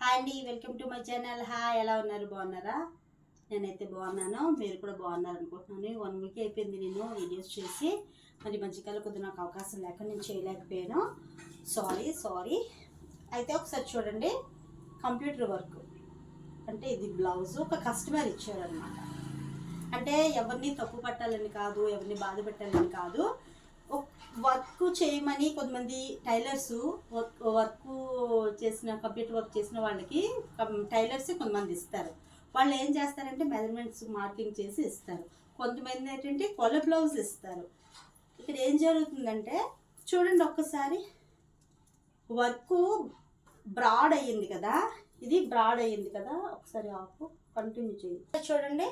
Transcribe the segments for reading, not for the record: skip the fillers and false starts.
Hi అండి, welcome to my channel. Hi, ఎలా ఉన్నారు? బాగున్నారా? నేనైతే బాగున్నాను, మీరు కూడా బాగున్నారు అనుకుంటున్నాను. 1 వీక్ అయిపోయింది నేను వీడియోస్ చేసి. మరి మధ్యకాలం కొద్దిగా నాకు అవకాశం లేక నేను చేయలేకపోయాను. సారీ. అయితే ఒకసారి చూడండి, కంప్యూటర్ వర్క్ అంటే ఇది బ్లౌజ్ ఒక కస్టమర్ ఇచ్చారనమాట. అంటే ఎవరిని తప్పు పట్టాలని కాదు, ఎవరిని బాధ పెట్టాలని కాదు, వర్క్ చేయమని కొంతమంది టైలర్స్ వర్క్ చేసిన కంప్యూటర్ వర్క్ చేసిన వాళ్ళకి టైలర్స్ కొంతమంది ఇస్తారు. వాళ్ళు ఏం చేస్తారంటే మెజర్మెంట్స్ మార్కింగ్ చేసి ఇస్తారు. కొంతమంది ఏంటంటే కొల బ్లౌజ్ ఇస్తారు. ఇక్కడ ఏం జరుగుతుందంటే చూడండి ఒక్కసారి, వర్క్ బ్రాడ్ అయ్యింది కదా, ఇది బ్రాడ్ అయ్యింది కదా. ఒకసారి ఆపు, కంటిన్యూ చేయండి. చూడండి,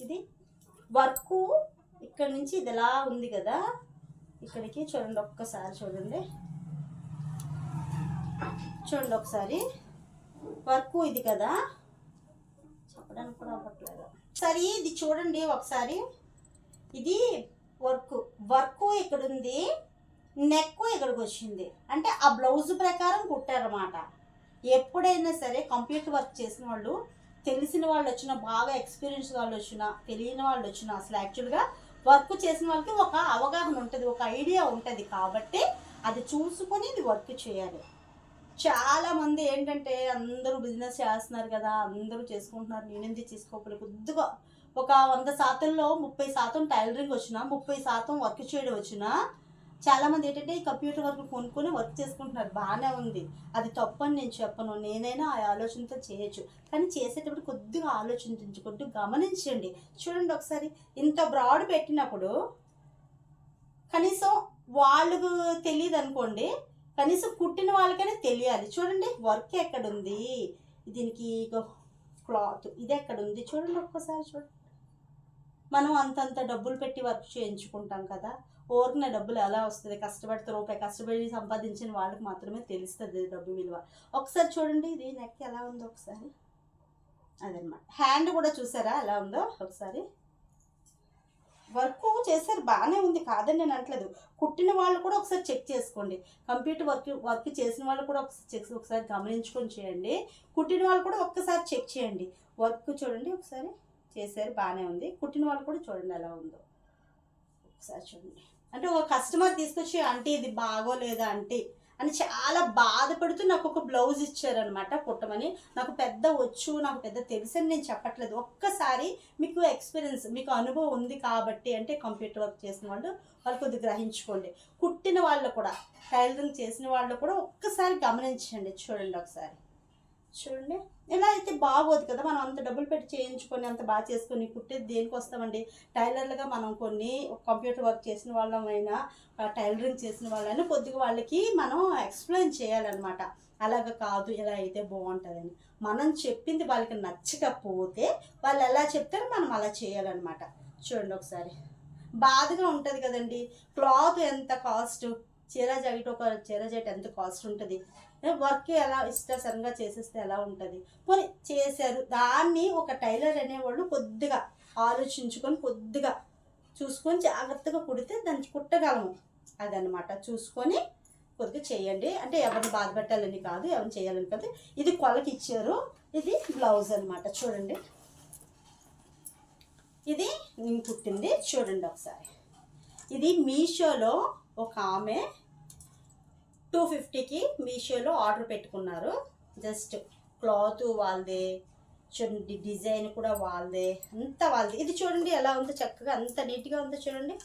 ఇది వర్క్ ఇక్కడ నుంచి ఇది ఎలా ఉంది కదా, ఇక్కడికి చూడండి ఒక్కసారి, చూడండి ఒకసారి వర్క్ ఇది కదా, చెప్పడానికి కూడా అవ్వట్లేదు. సరే ఇది చూడండి ఒకసారి, ఇది వర్క్ ఇక్కడ ఉంది, నెక్ ఇక్కడికి వచ్చింది. అంటే ఆ బ్లౌజ్ ప్రకారం కుట్టారన్నమాట. ఎప్పుడైనా సరే కంప్యూటర్ వర్క్ చేసిన వాళ్ళు, తెలిసిన వాళ్ళు వచ్చినా, బాగా ఎక్స్పీరియన్స్ వాళ్ళు వచ్చినా, తెలియని వాళ్ళు వచ్చినా, అసలు యాక్చువల్గా వర్క్ చేసిన వాళ్ళకి ఒక అవగాహన ఉంటుంది, ఒక ఐడియా ఉంటుంది. కాబట్టి అది చూసుకొని ఇది వర్క్ చేయాలి. చాలామంది ఏంటంటే అందరూ బిజినెస్ చేస్తున్నారు కదా, అందరూ చేసుకుంటున్నారు, నేనెందుకు చేసుకోవాలి. కొద్దిగా ఒక 100%లో 30% టైలరింగ్ వచ్చినా, 30% వర్క్ చేయడం వచ్చినా, చాలామంది ఏంటంటే ఈ కంప్యూటర్ వర్క్ కొనుక్కొని వర్క్ చేసుకుంటున్నారు. బాగానే ఉంది, అది తప్పు అని నేను చెప్పను. నేనైనా ఆ ఆలోచనతో చేయొచ్చు, కానీ చేసేటప్పుడు కొద్దిగా ఆలోచించుకుంటూ గమనించండి. చూడండి ఒకసారి, ఇంత బ్రాడ్ పెట్టినప్పుడు కనీసం వాళ్ళకు తెలియదు అనుకోండి, కనీసం కుట్టిన వాళ్ళకైనా తెలియాలి. చూడండి వర్క్ ఎక్కడుంది, దీనికి క్లాత్ ఇది ఎక్కడుంది చూడండి ఒక్కసారి. చూడండి, మనం అంతంత డబ్బులు పెట్టి వర్క్ చేయించుకుంటాం కదా, ఓరిన డబ్బులు ఎలా వస్తుంది, కష్టపడితే రూపాయి కష్టపడి సంపాదించిన వాళ్ళకి మాత్రమే తెలుస్తుంది డబ్బు విలువ. ఒకసారి చూడండి, ఇది నెక్ ఎలా ఉందో ఒకసారి, అదనమాట. హ్యాండ్ కూడా చూసారా ఎలా ఉందో ఒకసారి. వర్క్ చేశారు, బాగానే ఉంది, కాదని నేను అనట్లేదు. కుట్టిన వాళ్ళు కూడా ఒకసారి చెక్ చేసుకోండి. కంప్యూటర్ వర్క్ చేసిన వాళ్ళు కూడా ఒకసారి గమనించుకొని చేయండి. కుట్టిన వాళ్ళు కూడా ఒక్కసారి చెక్ చేయండి. వర్క్ చూడండి ఒకసారి, చేశారు బాగానే ఉంది. కుట్టిన వాళ్ళు కూడా చూడండి ఎలా ఉందో ఒకసారి చూడండి. అంటే ఒక కస్టమర్ తీసుకొచ్చి అంటే ఇది బాగోలేదా అంటే అని చాలా బాధపడుతూ నాకు ఒక బ్లౌజ్ ఇచ్చారనమాట కుట్టమని. నాకు పెద్ద వచ్చు, నాకు పెద్ద తెలుసు అని నేను చెప్పట్లేదు. ఒక్కసారి మీకు ఎక్స్పీరియన్స్, మీకు అనుభవం ఉంది కాబట్టి, అంటే కంప్యూటర్ వర్క్ చేసిన వాళ్ళు కొద్దిగా గ్రహించుకోండి. కుట్టిన వాళ్ళు కూడా, టైలరింగ్ చేసిన వాళ్ళు కూడా ఒక్కసారి గమనించండి. చూడండి ఒకసారి, చూడండి ఇలా అయితే బాగోదు కదా. మనం అంత డబ్బులు పెట్టి చేయించుకొని అంత బాగా చేసుకొని కుట్టేది దేనికి వస్తామండి? టైలర్లుగా మనం కొన్ని కంప్యూటర్ వర్క్ చేసిన వాళ్ళమైనా, టైలరింగ్ చేసిన వాళ్ళైనా కొద్దిగా వాళ్ళకి మనం ఎక్స్ప్లెయిన్ చేయాలన్నమాట. అలాగ కాదు, ఇలా అయితే బాగుంటుందని. మనం చెప్పింది వాళ్ళకి నచ్చకపోతే వాళ్ళు ఎలా చెప్తారో మనం అలా చేయాలన్నమాట. చూడండి ఒకసారి, బాధగా ఉంటుంది కదండి. క్లాత్ ఎంత కాస్ట్, చీర జాకెట్ ఎంత కాస్ట్ ఉంటుంది. వర్క్ ఎలా ఇష్టాసరంగా చేసేస్తే ఎలా ఉంటుంది. పోనీ చేశారు, దాన్ని ఒక టైలర్ అనేవాళ్ళు కొద్దిగా ఆలోచించుకొని, కొద్దిగా చూసుకొని జాగ్రత్తగా కుడితే దాన్ని కుట్టగలము. అదనమాట, చూసుకొని కొద్దిగా చేయండి. అంటే ఎవరిని బాధ పెట్టాలని కాదు, ఎవరిని చేయాలని కాదు. ఇది కొలకి ఇచ్చారు, ఇది బ్లౌజ్ అనమాట. చూడండి, ఇది నేను కుట్టింది. చూడండి ఒకసారి, ఇది మీషోలో ఒక ఆమె 250కి మీషోలో ఆర్డర్ పెట్టుకున్నారు. జస్ట్ క్లాత్ వాళ్ళదే, చూడండి డిజైన్ కూడా వాళ్ళదే, అంతా వాళ్ళది. ఇది చూడండి ఎలా ఉందో, చక్కగా అంత నీట్గా ఉందో చూడండి.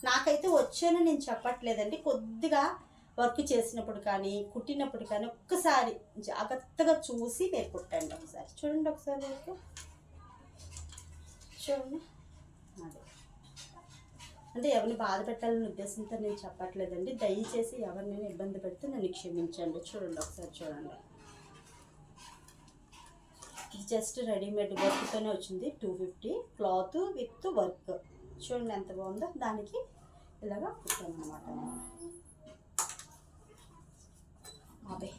నాకైతే వచ్చానని నేను చెప్పట్లేదండి. కొద్దిగా వర్క్ చేసినప్పుడు కానీ, కుట్టినప్పుడు కానీ ఒక్కసారి జాగ్రత్తగా చూసి మీరు కుట్టండి. ఒకసారి చూడండి, ఒకసారి చూడండి. అదే అంటే ఎవరిని బాధ పెట్టాలని ఉద్దేశంతో నేను చెప్పట్లేదండి. దయచేసి ఎవరినైనా ఇబ్బంది పెడితే నన్ను క్షమించండి. చూడండి ఒకసారి, చూడండి జస్ట్ రెడీమేడ్ వర్క్తోనే వచ్చింది. 250 క్లాత్ విత్ వర్క్. చూడండి ఎంత బాగుందో. దానికి ఇలాగా కుట్టాను అనమాట. అదే